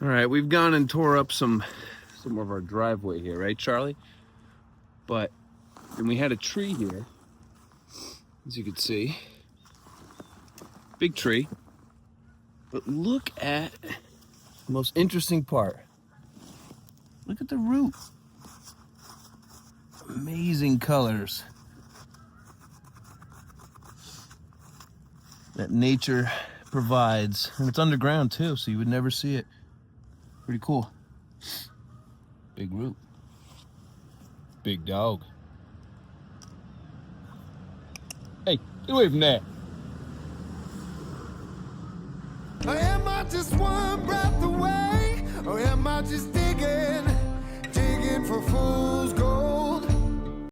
All right, we've gone and tore up some of our driveway here, right, Charlie? But then we had a tree here, as you can see. Big tree. But look at the most interesting part. Look at the root. Amazing colors that nature provides. And it's underground too, so you would never see it. Pretty cool. Big root. Big dog. Hey, get away from that. Or am I just one breath away? Or am I just digging for fool's gold?